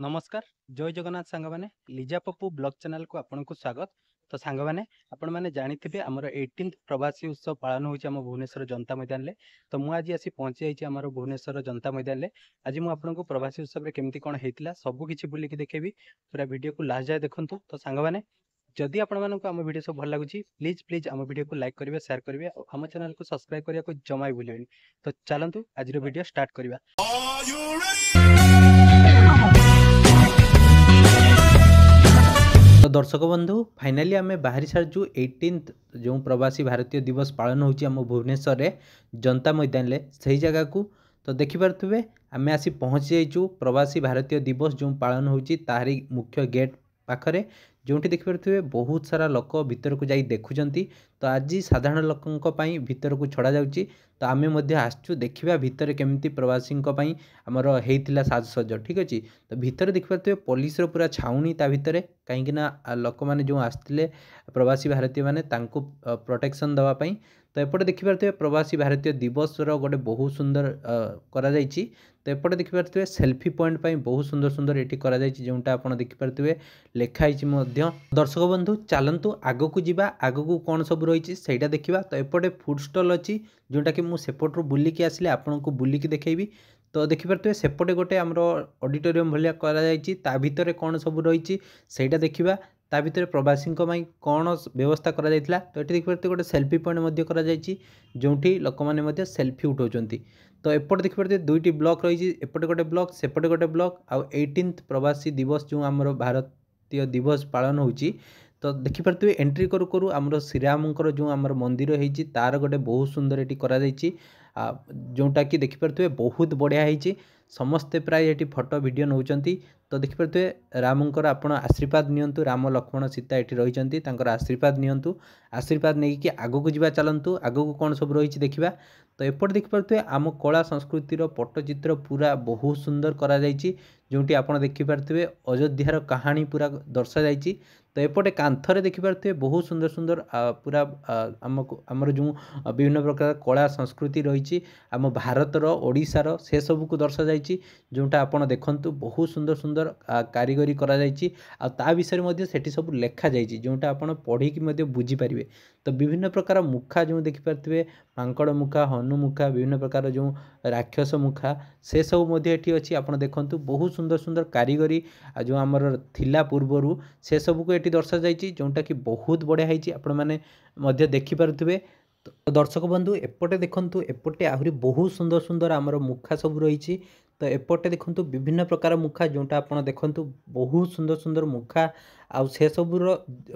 नमस्कार जय जगन्नाथ सांग मैंने लिजा पप्पू ब्लॉग चैनल को आपन को स्वागत। तो सांग मैंने आपण मैंने जानिथिबे हमर 18th प्रवासी उत्सव पालन होछि हम भुवनेश्वर जनता मैदान ले। तो मु आज आसी पहुंची जाइछि हमर भुवनेश्वर जनता मैदान ले। आज मु आपन को प्रवासी उत्सव रे केमती कोन हेतिला सब किछि बुली के देखेबी। पूरा वीडियो को लास्ट जाय देखंतु। तो सांग मैंने जदि आपण मानन को हम वीडियो सब भल लागुछि प्लीज प्लीज हम वीडियो को लाइक करिवे शेयर करिवे और हम चैनल को सब्सक्राइब करिया को जमाई भूलिबेनी। तो चलंतु आज रो वीडियो स्टार्ट करिवा। तो दर्शक बंधु फाइनाली आम बाहरी सारजु 18th जो प्रवासी भारतीय दिवस पालन होची हम भुवनेश्वर रे जनता मैदान ले सही जगह को। तो देखिपारे आम आसी पहुँची जाइचु प्रवासी भारतीय दिवस जो पालन होची तारी मुख्य गेट पाखरे जोटी देखिपारे बहुत सारा लोक भितर को जाई देखुचंती। तो आज साधारण लोकों भितर को छड़ा जाउची। तो आमे मध्य आसचु देखिबा भितर केमती प्रवासी आमर हेइथिला साजसज्ज ठीक अच्छे। तो भितर देखिपारे पुलिस पूरा छाउनी ता भितर कहीं लोक मैंने जो आसते प्रवासी भारतीय मैंने प्रोटेक्शन दवापाई। तो एपटे देखिपारे प्रवासी भारतीय दिवस गोटे बहुत सुंदर करा जाइछि। तो एपटे देखिपारे सेल्फी पॉइंट पाई बहुत सुंदर सुंदर ये करा जाइछि जोंटा आपण देखिपारे लेखाई दर्शक बंधु चलतु आग को जीवा आग को कौन सब रही है देखा। तो एपटे फूड स्टॉल अच्छी जोटा कि मुझे सेपटू बुलिकी आसिले आपन को बुलिकी देखी। तो देखिपारे सेपटे गोटे आमर ऑडिटोरियम भाया करा भितर कौन सब रही है देखा। ता भितर प्रवासी कौन व्यवस्था करा जायतिला। तो ये देखिपारे गोटे सेल्फी पॉइंट करा जायछि जोठी लोक मैंने सेल्फी उठाउछंती। तो एपटे देखिपारे दुईटी ब्लॉक रही एपटे गोटे ब्लॉक सेपटे गोटे ब्लॉक आउ 18th प्रवासी दिवस जो आमर भारतीय दिवस पालन होची। तो देखिपारे एंट्री करू करू आमर श्रीरामकर जो आमर मंदिर होती तार गोटे बहुत सुंदर ये करा जायछि जोटा कि देखिपारे बहुत बढ़िया होती। समस्ते प्राय ये फोटो वीडियो नौचंती। तो देखिपारे रामकर आपण आशीर्वाद नियंतु राम लक्ष्मण सीता ये रही आशीर्वाद नियंतु आशीर्वाद नहीं कि आगू को जीवा चलतु आगू को कौन सब रही देखा। तो एपटे देखिपारे आम कला संस्कृतिर पट्टचित्र पूरा बहुत सुंदर करा जायछि जोटी आपण देखिपारे अयोध्यार कहानी पूरा दर्शा जायछि। तो एपटे कांथरे देखिपारे बहुत सुंदर सुंदर पूरा आमर जो विभिन्न प्रकार कला संस्कृति रही आम भारतर ओडिशार से सब को दर्शा जायछि जोटा आपण देखंतु बहुत सुंदर सुंदर कारीगरी करा जायछि आ ता विषय मध्ये सेठी सब लेखा जायछि जोटा आपण पढ़ी कि मध्ये बुझी पारिबे। तो विभिन्न प्रकार मुखा जो देखिपारे मांकड़ मुखा हनु मुखा विभिन्न प्रकार जो राक्षस मुखा से सब मध्ये एठी अछि आपण देखंतु बहुत सुंदर सुंदर कारीगरी जो आमर थिला पूर्वरु से सब को एठी दर्शा जायछि जोटा कि बहुत बढ़िया होईछि आपण माने मध्ये देखि पारुथिबे। तो दर्शक बंधु एपटे देखंतु एपटे आहुरी बहुत सुंदर सुंदर आमर मुखा सब रही। तो एपटे देखंतु विभिन्न प्रकार मुखा जोटा आपण देखंतु बहुत सुंदर सुंदर मुखा आउ से सबुर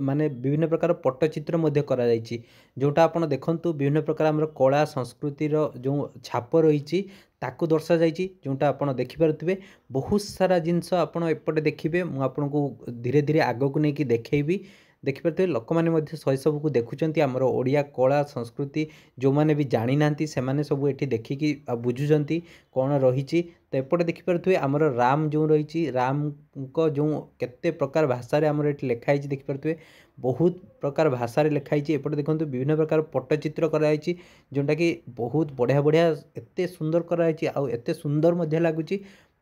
माने विभिन्न प्रकार पट्टचित्र मध्ये करा जायछि जोटा आपण देखंतु विभिन्न प्रकार आमर कला संस्कृतिर जो छाप रही ताकू दर्शा जायछि जोटा आपण देखि पारुथिबे। बहुत सारा जिनस आपण एपटे देखिबे मु आपण को धीरे धीरे आगो को नेकी देखैबी। देखिपारे लोक मैंने शैशव को देखुंत आमर ओडिया कला संस्कृति जो मैंने भी जानी ना से सब ये देखिकी बुझुंट कौन रही। तो एपटे देखिपारे आमर राम जो रही राम को जो केते प्रकार भाषा आमर ये लिखाई देखिपारे बहुत प्रकार भाषा लिखाई। एपटे देखो विभिन्न प्रकार पट्टचित्र कराई जोटा कि बहुत बढ़िया बढ़िया एत सुंदर कराई आउ एत सुंदर लगुच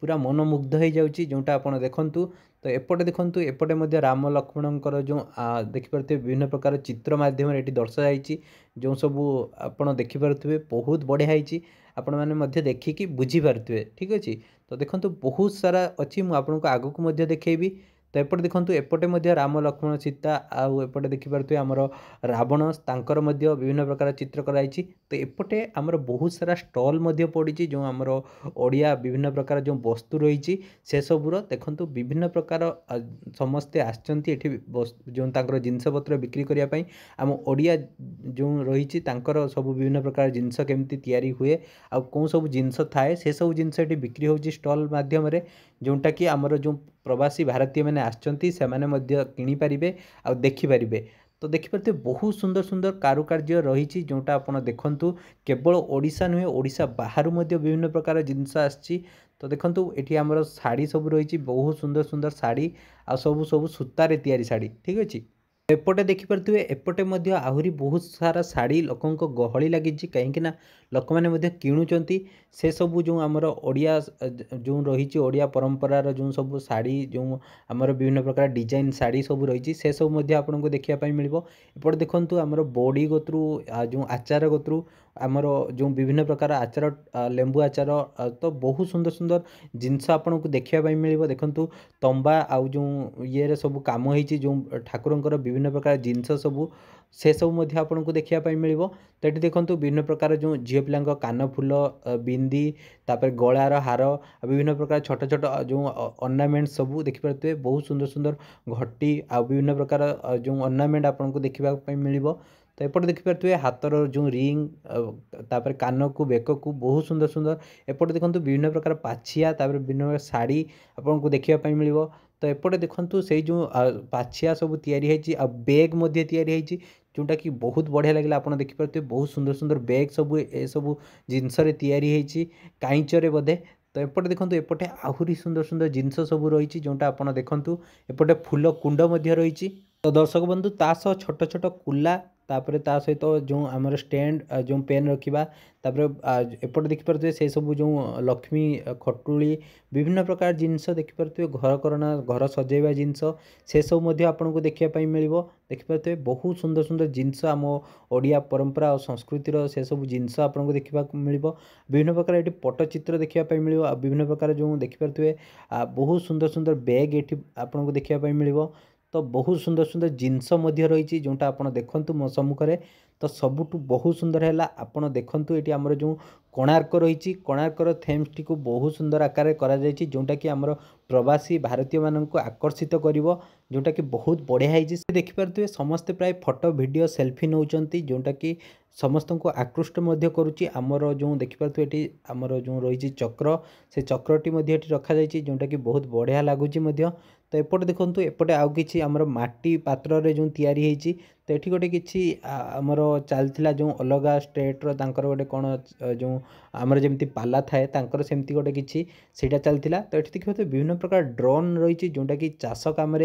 पूरा मनमुग्ध हो जाऊँगी जोटा आप देखु। तो एपटे देखु एपटे मध्य राम लक्ष्मणकर जो देखिपारे विभिन्न प्रकार चित्र माध्यम ये दर्शा जाइए जो सब आप देखिपारे बहुत बढ़िया होती आपण मैंने देखिकी बुझीपारे ठीक अच्छे। तो देखो बहुत सारा अच्छी मुझे आगू को देखी। तो एपटे देखो एपटे मध्य राम लक्ष्मण सीता आउ एपटे देखिपारे आमर रावण तांकर मध्य विभिन्न प्रकार चित्र कराई। तो एपटे आमर बहुत सारा स्टॉल मध्य पड़ी जो आमर ओडिया विभिन्न प्रकार जो वस्तु रही से सबूर देखो विभिन्न प्रकार समस्ते आसचंती जो तांकर जिनस पत्र बिक्री करने आम ओडिया जो रही सब विभिन्न प्रकार जिनस केमती तैयारी हुए आ कौन सब जिनस थाए से सब जिनस ये बिक्री हो स्टॉल माध्यम जोटा कि आमर जो प्रवासी भारतीय मैंने आसचंती से माने किनी पारिबे आ देखि पारिबे। तो देखिपारे बहुत सुंदर सुंदर कारुकार्य रही जोटा आप देखु केवल ओडिशा नुहे ओडिशा बाहर विभिन्न प्रकार जिनस आसी। तो देखो ये आमर शाड़ी सब रही बहुत सुंदर सुंदर शाड़ी आ सब सब सूतार तैयारी शाड़ी ठीक अच्छे। एपटे देखिपे एपटे आहरी बहुत सारा शाड़ी लोकों गहली लगी कहीं लोक मैंने किणुंट से सब जो आमर ओडिया जो रही ओडिया परंपरार जो सब शाड़ी जो आमर विभिन्न प्रकार डिजाइन शाड़ी सब रही से सब आपको देखापी मिल एपटे देखु आमर बड़ी गोत्रु जो आचार गोत्रु आमर जो विभिन्न प्रकार आचार लेंबू आचार तो बहुत सुंदर सुंदर जिनस आपन को देखापी मिल देखु तंबा आउ जो ये सब कम हो जो ठाकुर विभिन्न प्रकार जिनस सब से सब आपन को देखापी मिल तो ये देखो विभिन्न प्रकार जो झील पिला कान फुल बिंदी तापर गलार हार विभिन्न प्रकार छोट छोट जो अर्नामेंट सब देखिपे बहुत सुंदर सुंदर घटी आ विभिन्न प्रकार जो अर्नामेंट आपन को देखापी मिल तो एपटे देखिपे हाथर जो रिंग तापर कान को बेक को बहुत सुंदर सुंदर एपटे देखो विभिन्न प्रकार पाछिया तापर विभिन्न प्रकार शाड़ी आपन को देखापी मिल तो एपटे देखु से जो पाछिया सब तैयारी आ बैग तैयारी जोटा कि बहुत बढ़िया लगे आप देखिपे बहुत सुंदर सुंदर बैग सब ए सब जिनस तैयारी काईचरे बोधे तो एपटे देखो एपटे आहरी सुंदर सुंदर जिनस सब रही जोटा आप देखु एपटे फूल कुंड रही तो दर्शक बंधु ता सह छोट छोट कुला तापर ता सहित जो आमर स्टैंड जो पेन रखा तापर एपटे देखिपे से सब जो लक्ष्मी खटुली विभिन्न प्रकार जिनस देखिपे घर करना घर सजेवा जिनस से सब आपको देखापी मिल देखिपे बहुत सुंदर सुंदर जिनस आम ओडिया परंपरा और संस्कृतिर से सब जिनस आपको देखा मिल विभिन्न प्रकार ये पट्टचित्र देखापी मिल विभिन्न प्रकार जो देखिपे बहुत सुंदर सुंदर बैग ये आपको देखापी मिल तो बहुत सुंदर सुंदर जिनस रही जोटा आप देखु मो सम्मुखें तो सबुठ बहुत सुंदर है आपड़ देखु ये आमर जो कोणार्क रही कोणार्कर थेम्स टी को बहुत सुंदर आकार करा जोटा कि आमर प्रवासी भारतीय मान को आकर्षित कर जोटा कि बहुत बढ़िया है देखिपे समस्ते प्राय फोटो वीडियो सेल्फी नौकरी जोटा कि समस्त को आकृष्ट करुच्ची आमर जो देखिपे ये आमर जो रही चक्र से चक्रटी रखा जोटा कि बहुत बढ़िया लगुच तो एपटे देखो एपटे आउ कि आमर माटी पात्र जो तैयारी तो ये गोटे कि आमर चलता जो अलग स्टेट्र गोटे कौन जो आमर जमी पाला थाए सेमती गोटे कि चलता तो ये देखिए विभिन्न प्रकार ड्रोन रही जोटा कि चाष कम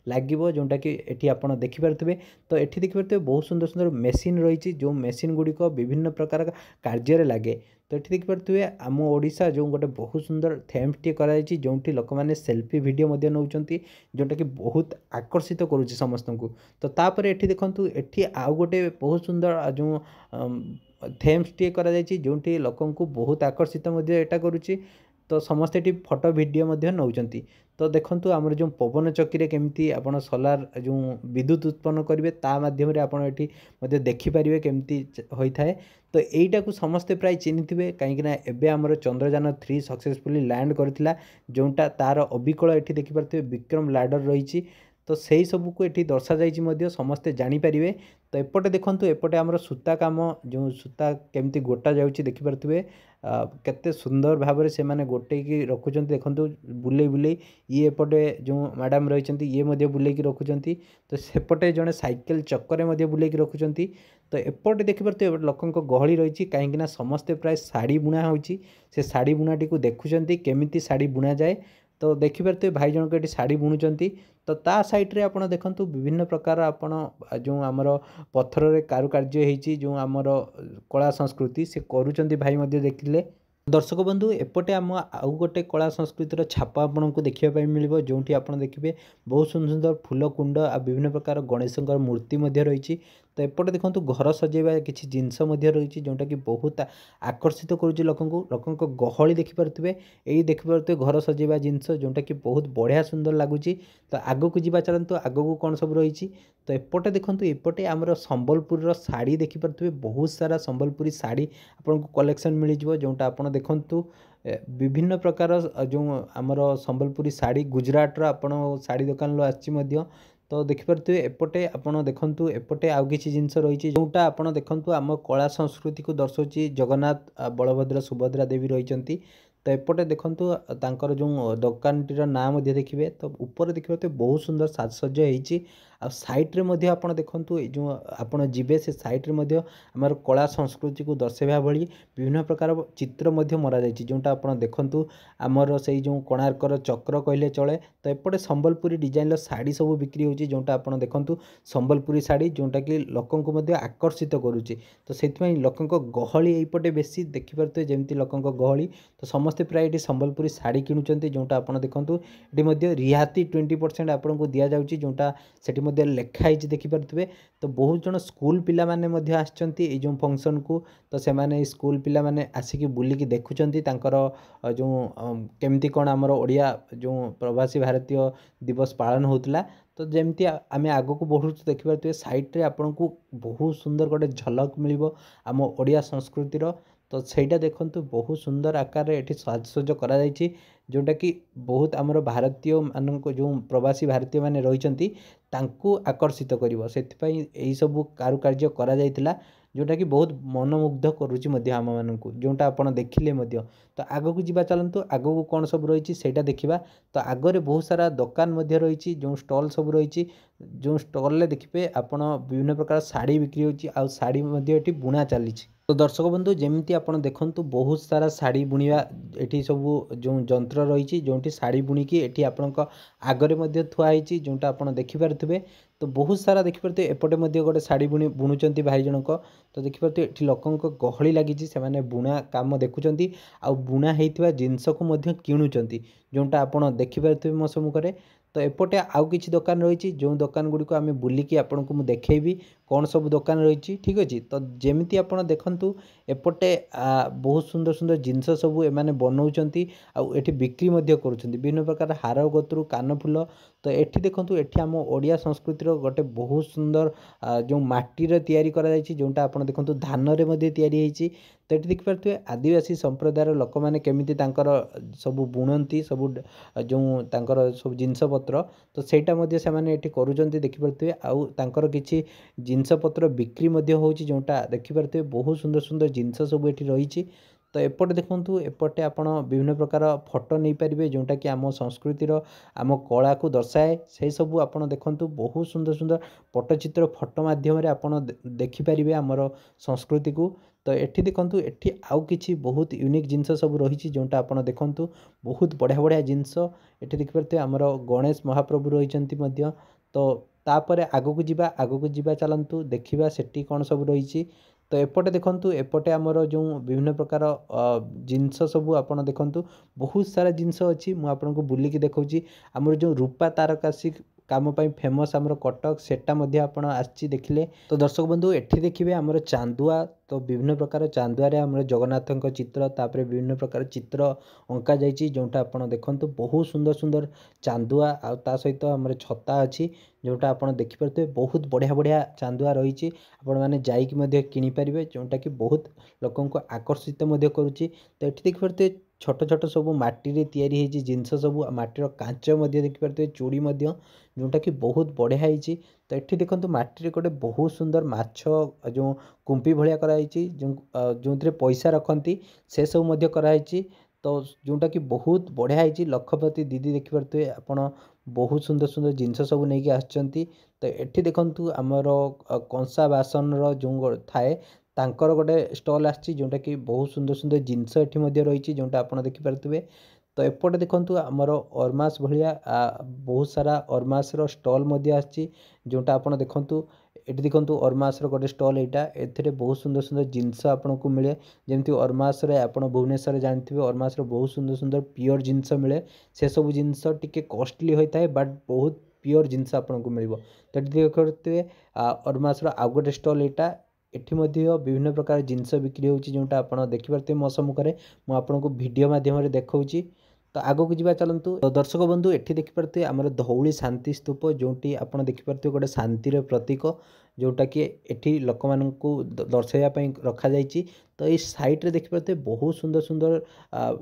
लगे जोटा कि ये आप देखिपे तो ये देखिपे बहुत सुंदर सुंदर मेसीन रही जो मेसीन गुड़िक विभिन्न प्रकार कार्य लगे तो ये देखिपे आम ओडिशा जो गोटे बहुत सुंदर थेम्स टी कराई जो लोक मैंने सेल्फी वीडियो नौकरी जोटा कि बहुत आकर्षित करुच्ची समस्त को तो तापर ये देखु ये आउ गोटे बहुत सुंदर जो थेम्स टी कराई जो लोक बहुत आकर्षित एटा करुच्ची तो समस्ते ये फोटो वीडियो नौकरी तो देखु आमर जो पवन चक्की केमती आप सोलार जो विद्युत उत्पन्न करेंगे ता माध्यम आपड़ देखिपारे केमती होता है तो यहीटा को समस्ते प्राय चिन्हिथे कहीं एवं आमर चंद्रयान 3 सक्सेसफुली लैंड करथिला जोटा तार अविकल ये देखिपे विक्रम लैंडर रही तो सही सबको ये दर्शा जाइए समस्ते जानीपारे तो एपटे देखु एपटे आमर सूता काम जो सूता केमती गोटा जाऊँगी देखिपे केते सुंदर भाव से माने गोटे की रखुंट देखो बुले बुले ये एपटे जो मैडम रही ये बुले रखुंट तो सेपटे जड़े साइकेल चक्कर बुले रखुंट तो एपटे देखिपे लोक गहली रही कहीं समस्ते प्राय शाड़ी बुणा होची से शाड़ी बुणाटी को देखुंट केमिति शाड़ी बुणा जाए तो देखिपे भाई जनक ये शाड़ी बुणुंट तो ता साइड्रे आप देखु विभिन्न प्रकार आपड़ जो आमर पत्थर रे कारुकार्य होती जो आमर कला संस्कृति से करुँच भाई देखिले दर्शक बंधु एपटे आम आउ गोटे कला संस्कृतिर छाप आपन को देखापी मिल जो आप देखिए बहुत सुंदर सुंदर फूल कुंड आ विभिन्न प्रकार गणेश मूर्ति रही तो एपटे देखो घर सजेवा किसी जिनस रही जोटा कि बहुत आकर्षित करुच्ची लोक गहली देखिपे यही देखिपे घर सजेवा जिनस जोटा कि बहुत बढ़िया सुंदर लगुच तो आग को जी चलते आग को कौन सब रही तो एपटे देखो एपटे आमर संबलपुर शाड़ी देखिपे बहुत सारा संबलपुरी शाड़ी आपको कलेक्शन मिल जोटा आप देखु विभिन्न प्रकार जो आमर संबलपुरी शाड़ी गुजरातर आपण शाड़ी दुकान आसी तो देखिपे एपटे आपड़ देखु एपटे आउ कि जिनस रही जोटा आपड़ देखु आम कला संस्कृति को दर्शाऊँ जगन्नाथ बलभद्र सुभद्रा देवी रही तो एपटे देखंतु तांकर जो दुकानटीर ना मध्ये देखिबे तो ऊपर देखिबे तो बहुत सुंदर साजसज्जा होईची आ साइड रे मध्ये आपण देखंतु ए जो आपण जिबे से साइड रे मध्ये हमर कला संस्कृति को दर्शाइबा भली विभिन्न प्रकार चित्र मध्ये मरा जायछि जोंटा आपण देखंतु हमर सेई जो कोणार्कर चक्र कहले चले तो एपटे संबलपुरी डिजाइन शाढ़ी सब बिक्री होची जोंटा आपण देखंतु संबलपुरी शाढ़ी जोंटा कि लोकन को मध्ये आकर्षित करूची तो सेति लोकन को गहली एपटे बेसी देखि परते जेमति लोकन को गहली तो समस्त प्राय एटी संबलपुरी शाढ़ी किनुचंती जोंटा आपण देखंतु एटी मध्ये रिहाती 20% आपण को दिया जाउची जोंटा सेठी मध्ये लेखा हिच देखि परतबे तो बहुत जन स्कूल पिला माने मध्ये आछंती ए जो फंक्शन को तो से माने स्कूल पिला माने आसिकी बुली की देखुचंती तांकर जो केमती कोन हमर ओडिया जो प्रवासी भारतीय दिवस पालन होतला तो जमती आम आग को बढ़ु देखिए साइड रे आपन को बहुत सुंदर गोटे झलक मिलिबो आम ओडिया संस्कृतिर तो ସେଇଟା देखंतु बहुत सुंदर आकार रे एठी साजसज्ज करा जायछि जोटा कि बहुत आमर भारतीय मानक जो प्रवासी भारतीय माने रहिचंती तांकु आकर्षित करिवो सेति पई एही सब कारुकार्य करा जायतिला जोटा कि बहुत मनमुग्ध करूची मध्य आम मानकु जोटा आपण देखिले मध्य तो आगो को जीवा चलंतु आगो को कोन सब रहिछि सेटा देखिबा तो आगरे बहुत सारा दुकान मध्य रहिछि जो स्टॉल सब रहिछि जो स्टॉल ले देखिबे आपण विभिन्न प्रकार साड़ी बिक्री होछि आ साड़ी मध्य एठी बुना चलीछि तो दर्शक बंधु जमीती आप देखंतु बहुत सारा शाड़ी बुणवा एठी सब जो जंत्र रही जोटी शाड़ी बुणिकी एठी आपनक आगरे मध्य थुआ होईची जोटा आपण देखि पारथिबे तो बहुत सारा देखि पारथिबे एपटे मध्य गोटे शाड़ी बुणुचंती भाई जनक तो देखि पारथिबे एठी लोकंक गहली लागिची से माने बुणा काम देखुचंती आ बुणा हेइथिबा जिंस को मध्य किणुचंती जोटा आपण देखि पारथिबे मो सम्मुखरे तो एपटे आउ किछि दुकान रही जो दुकान गुडी को आमे बुलिकी आपन को मु देखेबी कौन सब दुकान रही ठीक अच्छे तो जमीती आप देखंतु एपटे बहुत सुंदर सुंदर जिनस सब एमाने बनाउचंती आ एठी बिक्री मध्य करूचंती विभिन्न प्रकार हार गोत्रु कान फूल तो एठी देखंतु एठी आम ओडिया संस्कृतिर गोटे बहुत सुंदर जो माटी रे तयारी करा जायछि जोंटा आपण देखंतु धान रे मध्य तयारी हेछि तो एठी देखि पारथुवे आदिवासी संप्रदायर लोक माने केमिति तांकर सब बुणंती सब जो तांकर सब जिनस पत्र तो सेटा मध्य से माने एठी करूचंती देखि पारथुवे आउ तांकर किछि जिनस पत्र बिक्री मध्य होछि जोंटा देखि पारथुवे बहुत सुंदर सुंदर जिनस सब एठी रहिछि तो एपटे देखंतु एपटे आपण विभिन्न प्रकार फोटो नहीं पारिबे जोंटा कि आम संस्कृतिर आम कला को दर्शाए से सब आपण देखंतु बहुत सुंदर सुंदर पट्टचित्र फोटो माध्यम रे आपण देखि पारिबे हमर संस्कृति को तो एठी देखंतु एठी आउ किछि बहुत यूनिक जिनस सब रहिछि जोंटा आपण देखंतु बहुत बढ़िया बढ़िया जिनस एठी देखि पारथुवे हमर गणेश महाप्रभु रहिचंती मध्य तो तापरे आगो को जीवा चलंतु देखिबा सेठी कोन सब रहिछि तो एपटे देखंतु एपटे आमर जो विभिन्न प्रकार जिनस सब आपण देखंतु बहुत सारा जिनस अछि मु आपनको बुलिकी देखौछि हमर जो रूपा तारकासी काम पाई फेमस आमर कटक सेटा मध्य आपण आछि देखिले तो दर्शक बंधु एठी देखिबे आमर चांदुआ तो विभिन्न प्रकार चांदुआ रे आमर जगन्नाथक चित्र तापरे विभिन्न प्रकार चित्र अंका जाइछि जोंटा आपण देखंतु बहुत सुंदर सुंदर चांदुआ आ ता सहित आमर छता अछि जोंटा आपण देखि परते बहुत बढ़िया बढ़िया चांदुआ रहिछि आपण माने जाईकी मध्य किनि परिबे जोंटा कि बहुत लोकन को आकर्षित मध्य करूछि तो एठी देखि परते छोट छोट सब माटी रे तयारी हेछि जिनस सब माटीर कांच मध्य देखि परते चूड़ी मध्य जोंटा कि बहुत बढ़िया हेछि तो एठी देखंतु माटी रे गोटे बहुत सुंदर माछ जो कुंपी भलिया करा हेछि जोंथरे पैसा रखंती से सब मध्य करा हेछि तो जोंटा कि बहुत बढ़िया हेछि लखपति दीदी देखि परते आपण बहुत सुंदर सुंदर जिनस सब नेकी आछंती तो एठी देखंतु हमर कंसा बासन रो जो थाए तांकर गोटे स्टॉल आछि जोंटा कि बहुत सुंदर सुंदर जिनस एठी मध्य रहिछि जोंटा आपण देखि पारथुबे तो एपटे देखंतु हमर अरमास भलिया बहुत सारा अरमास रो स्टॉल मध्य आछि जोंटा आपण देखंतु एठी देखंतु अरमास रो गोटे स्टॉल एटा एथिरे बहुत सुंदर सुंदर जिनस आपण को मिले जेमति अरमास रे आपण भुवनेश्वर जानथिबे अरमास रो बहुत सुंदर सुंदर प्योर जिनस मिले से सब जिनस टिके कॉस्टली होइताय बट बहुत प्योर जिनस आपण को मिलबो तो देखते अरमास रो आ गोटे स्टॉल एटा एठी मध्य विभिन्न प्रकार जिनस बिक्री होछि जोंटा आपण देखि परते मो सम्मुखरे मु आपनको वीडियो माध्यम रे देखौछि तो आगो को जीवा चलंतु तो दर्शक बंधु एठी देखि परते हमर धौली शांति स्तूप जोंटी आपण देखि परते गोटे शांतिर प्रतीक जोटा कि एठी लोक माननकु दर्शाइबा पई रखा जायछि। तो ये साइट रे देखिपारे बहुत सुंदर सुंदर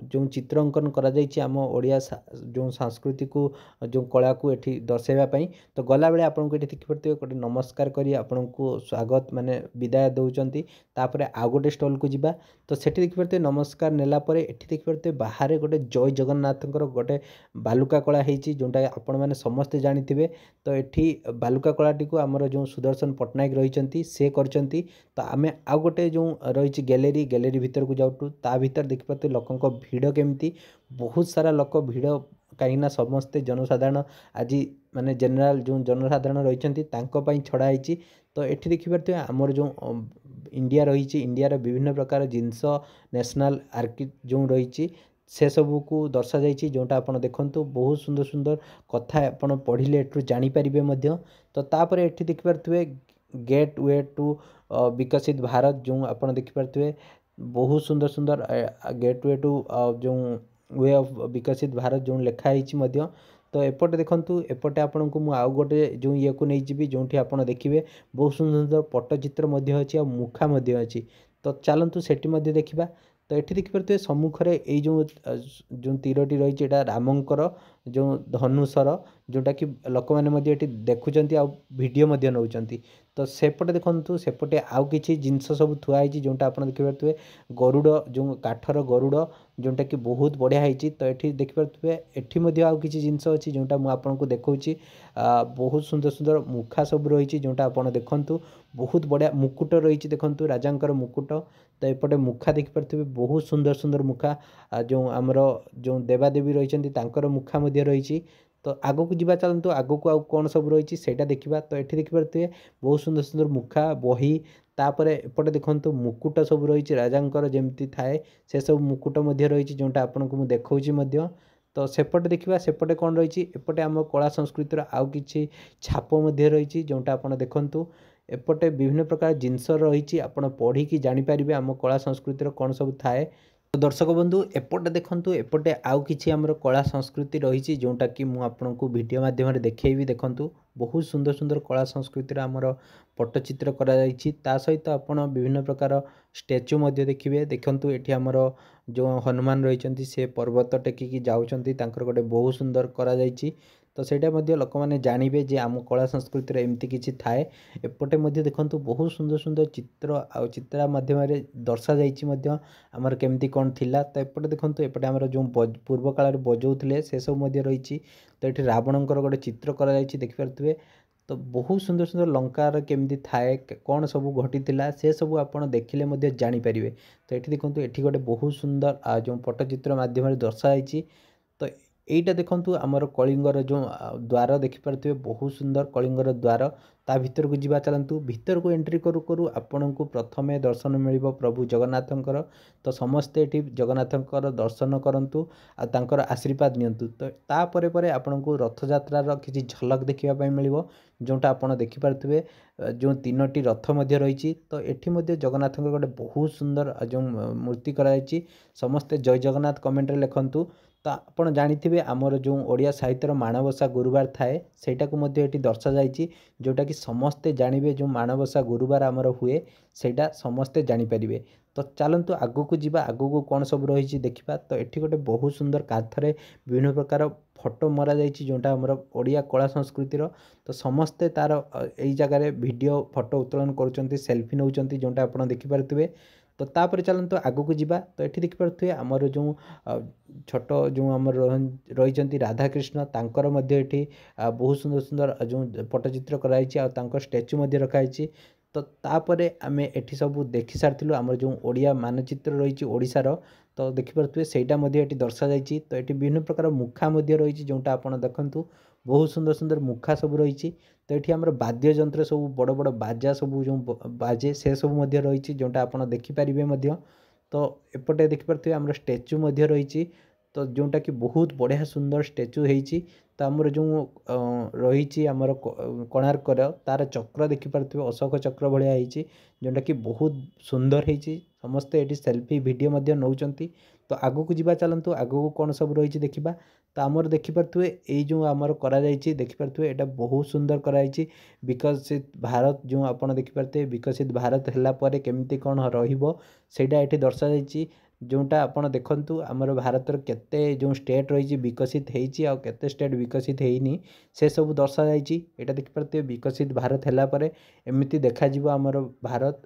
जो चित्र अंकन करा जायछि आम ओडिया जो संस्कृति को जो कला को एठी दर्शाइबा पई। तो गला बेले आपन को एठी देखिपारे गोटे नमस्कार करी आपन को स्वागत माने विदाय दउचंती। तापरे आ गोटे स्टॉल को जिबा तो सेठी देखिपारे नमस्कार नेला परे एठी देखिपारे बाहर गोटे जय जगन्नाथंकर गोटे बालुका कला हेछि जोंटा आपण माने समस्त जानिथिबे। तो एठी बालुका कलाटी को आमर जो सुदर्शन पट्टनायक रहिचंती से करचंती। तो आमे आ गोटे जो रहिछि गैलेरी भीतर को जाउटू ता भीतर देखिपारे लोकंक भिड़ केमती बहुत सारा लोक भिड़ कहीं समस्ते जनसाधारण आज माने जनरल जो जनसाधारण रहिचंती तांको पई छड़ा हेछि। तो एठी देखिपारे आमर जो इंडिया रही इंडिया विभिन्न प्रकार जिनस नेशनल आर्कि जो रही से सबू को दर्शा जाइए जोटा आप देखु बहुत सुंदर सुंदर कथा आपड़ पढ़ले एठू जानीपारे। तो तापर एठी देखिपारे गेट वे टू विकसित भारत जो आप देखिपारे बहुत सुंदर सुंदर गेट वे टू जो वे ऑफ विकसित भारत जो लिखाई। तो एपटे देखंतु एपटे आपन को मु आउ गोटे जो ये को नहीं जी जो आपन देखिए बहुत सुंदर सुंदर पट्टचित्र अच्छी आ मुखा अच्छी। तो चलतु सेठी मध्य देखा। तो ये देखिपारे सम्मुखें ये जो तीरटी रही रामंकर जो धनुषर जोटा कि लोक मैंने देखुंत वीडियो नौकरी। तो सेपटे देखु सेपटे आउ कि जिनस सब थुआई जोटा आप देखिपारे गरुड़ जो काठर गरुड़ जोटा कि बहुत बढ़िया होती। तो ये देखिपारे एटी आउ कि जिनस अच्छी जोटा मुझे देखा बहुत सुंदर सुंदर मुखा सब रही जोटा आप देखु बहुत बढ़िया मुकुट रही देखु राजा मुकुट। तो एपटे मुखा देखिपारे बहुत सुंदर सुंदर मुखा जो आमर जो देवादेवी रही मुखा रही। तो आगो को जीवा चलतु आगो को आउ कौन सब रही है देखा। तो ये देखिपारे बहुत सुंदर सुंदर मुखा बही तापर एपटे देखो मुकुट सब रही राजा जमती थाए से सब मुकुट रही जोटा आपन को देखा। तो सेपटे देखा सेपटे कौन रही एपटे आम कला संस्कृतिर आउ कि छाप रही जोटा आप देखु एपटे विभिन्न प्रकार जिनस रही आपड़ पढ़ी कि जानीपारे आम कला संस्कृतिर कौन सब थाए। तो दर्शक बंधु एपटे देखंतु एपटे आउ किछि हमर कला संस्कृति रही जोटा कि मु आपनको वीडियो माध्यम देखैबी। देखंतु बहुत सुंदर सुंदर कला संस्कृतिर आमर पट्टचित्र करा जायछि। ता सहित आपण विभिन्न प्रकार स्टैच्यू मध्य देखिए। देखंतु एठी हमर जो हनुमान रहिचंती से पर्वत टेकिकी जाउचंती तांकर गोटे बहुत सुंदर करा जायछि। तो सेटा मध्य लोक माने जानिबे जे आम कला संस्कृतिर एमती किछि थाए। एपटे मध्य देखंतु बहुत सुंदर सुंदर चित्र आ चित्रा माध्यम दर्शा जायछि मध्य आमर केमती कौन थिला। तो एपटे देखंतु एपटे आमर जो पूर्व काल बजाउथिले से सब मध्य रही। तो ये रावणकर गोटे चित्र करा जायछि देखिपारे। तो बहुत सुंदर सुंदर लंकार केमती थाए कौन सब घटी से सब आप देखिले मध्य जानीपारे। तो ये देखो ये गोटे बहुत सुंदर जो पट्टचित्र मध्यम दर्शाई। तो यहीटा देखु आमर कलिंगर जो द्वार देखिपारे बहुत सुंदर कलिंगर द्वार ता भीतर को जीवा चलतु भीतर को एंट्री करू करू आपण को प्रथमे दर्शन मिल प्रभु जगन्नाथंकर। तो समस्ते ये जगन्नाथंकर दर्शन करंतु आ तांकर आशीर्वाद नियंतु। तो तापर परे आपण को रथ यात्रार किसी झलक देखा मिल जोटा आपड़ देखिपारे जो तीनोटी रथ मध्य रही। तो एठी मध्य जगन्नाथंकर गोटे बहुत सुंदर जो मूर्ति कराई समस्ते जय जगन्नाथ कमेंट लिखंतु। तो आप जानी आमर जो ओडिया साहित्यर माणबसा गुरुवार थाए सेटा को मध्य एटी दर्शा जाइछि जोटा कि समस्ते जानिबे जो माणबसा गुरुवार आमर हुए सेटा समस्ते जानीपारे। तो चलतु आगो को जीवा आगो को कौन सब रही देखा। तो ये गोटे बहुत सुंदर काथरे विभिन्न प्रकार फोटो मरा जाइछि जोटा आमर ओडिया कला संस्कृतिर। तो समस्ते तार यही जगार वीडियो फोटो उत्तोलन करुँच सेल्फी नौकरी जोटा आप देखिपारे। तो तापर चलतु आगो को जीवा। तो ये देखिपारे आमर जो छोट जो आमर रही राधाकृष्ण तांकर मध्य एठी बहुत सुंदर सुंदर जो पट्टचित्र कराई स्टैच्यू रखाई। तो तापर आमे एठी सब देखि सारिथिलु आमर जो ओडिया मानचित्र रही ओडिशार। तो देखिपारे सेटा मध्य एठी दर्शा जाइछि। तो ये विभिन्न प्रकार मुखा मध्य रही जोटा आप देखंतु बहुत सुंदर सुंदर मुखा सब रही। तो ये आमर वाद्य यंत्र सब बड़ बड़ बाजा सब जो बाजे से सब मध्य रही जोटा आप देखिपारे। तो एपटे देखिपारे आमर स्टैच्यू मध्य रही। तो जोटा कि बहुत बढ़िया सुंदर स्टैचू होती। तो आमर जो रही आमर कोणार्कर तार चक्र देखिपे अशोक चक्र भाया होती, जोटा कि बहुत सुंदर होती। समस्ते ये सेल्फी वीडियो नौकरी। तो आगू को जीवा चलतु, आगू कौन सब रही देखा। तो आमर देखिपे ये जो आमर देखिपे यहाँ बहुत सुंदर कराई। विकसित भारत जो आपड़ देखिपे विकसित भारत है केमती कौन रहीटा ये दर्शा जाइए। जोटा आपड़ देखु आमर भारतर केते जो स्टेट रही विकसित होती आ केते स्टेट विकसित होनी से सब दर्शा जाइए। यहाँ देखिपे विकसित भारत है एमती देखा आमर भारत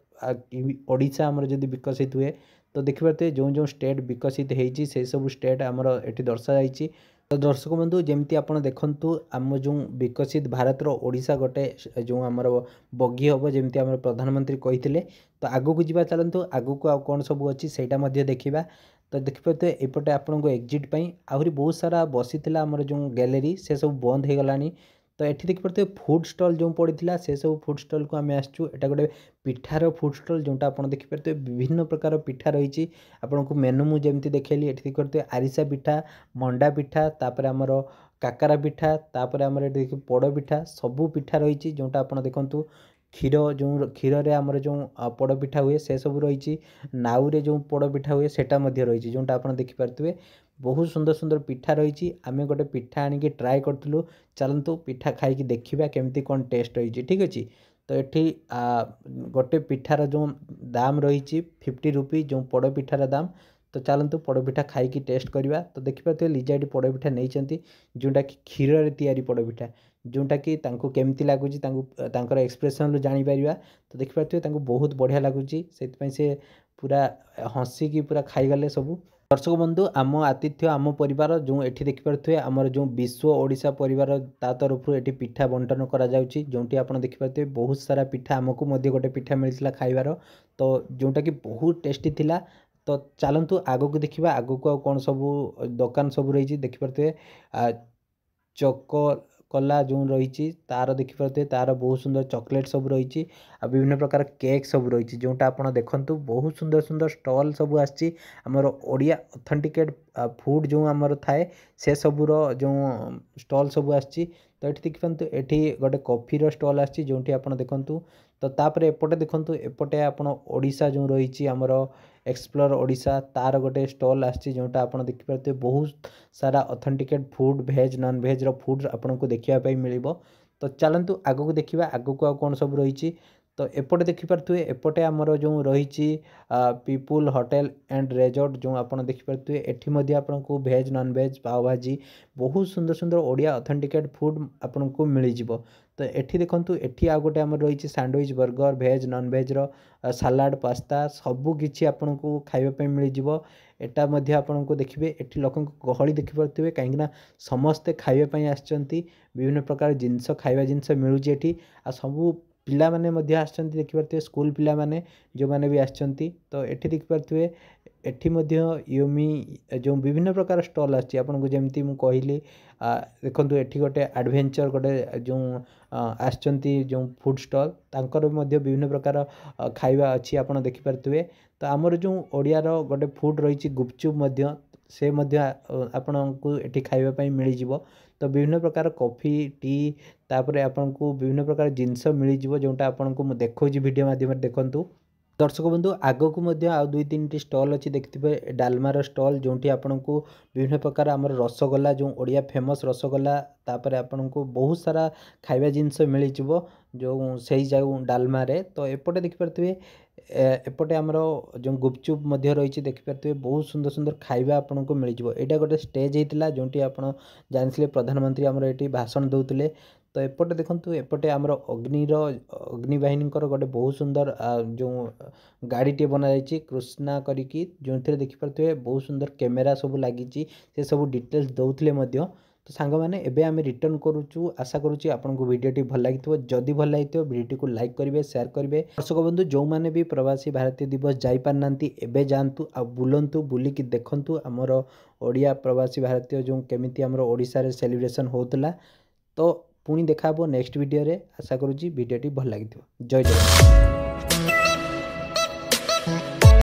ओडिशा आमर जदि विकसित हुए तो देखिपे जो जो स्टेट विकसित होती से सब स्टेट आमर ये दर्शा जाइए। तो दर्शक बंधु जमती आप देखु आम जो विकसित भारतर ओडिशा गोटे जो आमर बगी हम जमी आम प्रधानमंत्री कही। तो आगू को जीवा चलतु, आगू को कौन सब अच्छी से देखा। तो देखिपे एपटे आपन को एग्जिट पाई आहरी बहुत सारा बसी आमर जो गैलेरी से सब बंद हो गलानी। तो ये देखिपे फूड स्टल जो पड़ा से सब फूड स्टल को आम आसचु। एटा गोटे पिठार फूड स्टल जोटा आप देखिपे विभिन्न प्रकार पिठा रही। आपन को मेनू मुझे देखली ये देखिए आरिसा पिठा, मंडा पिठा, तापर आमर काकरा पिठा, तापर आमर देखिए पोड़ पिठा सबू पिठा रही। जोटा आप देखु क्षीर जो क्षीर रे आमर जो पोड़ पिठा हुए से सब रही। नाउ रे जो पोड़ पिठा हुए सेटा रही। जोटा आप देखिपे बहुत सुंदर सुंदर पिठा रही। आम गोटे पिठा आनिकी ट्राए करूँ। चलतु पिठा खाई देखा केमती कौन टेस्ट रही। ठीक अच्छे। तो ये गोटे पिठार जो दाम रही 50 रुपी जो पोड़ पिठार दाम। तो चलतु पोड़पिठा खाई टेस्ट करवा। तो देखिपे लिजा ये पोड़पिठा नहीं जोटा कि क्षीर रे तैयारी पोड़पिठा, जोटा कि केमती लगुच एक्सप्रेसन जापर। तो देखिपे बहुत बढ़िया लगुच से पूरा हसिकी पूरा खाईगले सबू। दर्शक बंधु आम आतिथ्य आम परिवार जो ये देखिपे आमर जो विश्व ओडिशा परिवार ता तरफ ये पिठा बंटन करा जोटी आप देखिपे बहुत सारा पिठा आमको गोटे पिठा मिलता खाइबार। तो जोटा कि बहुत टेस्टी थिला। तो चलतु आगो को देखा, आगो को कौन सब दुकान सब रही देखिपे चकोला जो रही तार देखिपे तार बहुत सुंदर चॉकलेट सब रही। विभिन्न प्रकार केक सब रही। जोटा आप देखु बहुत सुंदर सुंदर स्टॉल सब आमर ओडिया ऑथेंटिकेट फूड जो आमर थाए से सबूर जो स्टॉल सब आसी। तो ये देखते ये गोटे कॉफीर स्टॉल आसी जोटी आप देखु। तो तापर एपटे देखु एपटे आपण ओडिशा जो रही आमर एक्सप्लोर ओडिशा तार गोटे स्टॉल आसी जोटा आप देखिपे बहुत सारा ऑथेंटिकेट फूड भेज नॉन भेज फूड आपन को देखापी मिल। तो चलतु आगू को देखा, आगू को कौन सब रही। तो एपटे देखिपे एपटे आमर जो रही पीपुल होटेल एंड रिजॉर्ट जो आप देखिपे एटी आपन को भेज नॉन भेज पाव भाजी बहुत सुंदर सुंदर ओडिया ऑथेंटिकेट फूड आपन को मिल जाव। तो ये देखु ये आ गए आम रही सैंडविच बर्गर भेज नॉन भेज सालाड पास्ता सबकि आपन को खावाई मिल जाव। एटा आपन को देखिए ये लोक गहली देखिपे कहीं समस्ते खावाई आसचंती विभिन्न प्रकार जिनस खाଇବା जिनस मिलूँ ये सबू पिला माने आसचंती देखिपे स्कूल पिला माने जो माने भी आसचंती। तो ये देखिपे एठी यूमी जो विभिन्न प्रकार स्टॉल आछि आपन को जेमती मु कहली देखंतु एठी गोटे एडवेंचर गोटे जो आसचंती जो फूड स्टॉल तांकर विभिन्न प्रकार खाଇବା अच्छी आपन देखिपे। तो आमर जो ओडियार गोटे फूड रही गुपचुप से आपन को एठी खाଇବା मिल जाव। तो विभिन्न प्रकार कॉफी टी तापर आपन को विभिन्न प्रकार जिनस मिल जाव जोटा आपन को देखो वीडियो माध्यम देखंतु। दर्शक बंधु आगो को आ दुई तीन टी स्टॉल अच्छी देखिए डालमार स्टॉल जोटी आपन को विभिन्न प्रकार आमर रसगोला जो ओडिया फेमस रसगोला तापर आपन को बहुत सारा खाଇବା जिनस मिल जाव जो सही जाऊ डालमा रे। तो एपटे देखिपे एपटे आमर जो गुपचुप रही देखिपे बहुत सुंदर सुंदर खाଇବା आपन को मिल जाव। यहाँ गोटे स्टेज होता जोटी आप जानते प्रधानमंत्री आमर ये भाषण दौले। तो एपटे देखु एपटे आमर अग्निबाहिनी गोटे बहुत सुंदर जो गाड़ीटे बना जाइए कृष्णा करिकी जो देखिपे बहुत सुंदर कैमेरा सब लगी से सब डिटेल्स दौले। तो सांग मैंने एबे आम रिटर्न करुचु आशा करुच्ची आपन को वीडियोटी भल लगी जदि भल लगी वीडियो को लाइक करेंगे शेयर करेंगे। दर्शक बंधु जो मैंने भी प्रवासी भारतीय दिवस जापार एबे जातु आ बुलंतु बुलिकी देखंतु आमर ओडिया प्रवासी भारतीय जो केमिति आमर ओडिशा रे सेलिब्रेशन होतला। तो पुणी देखा नेक्स्ट वीडियो रे आशा करुच्ची वीडियोटी भल लगी। जय जगन्नाथ।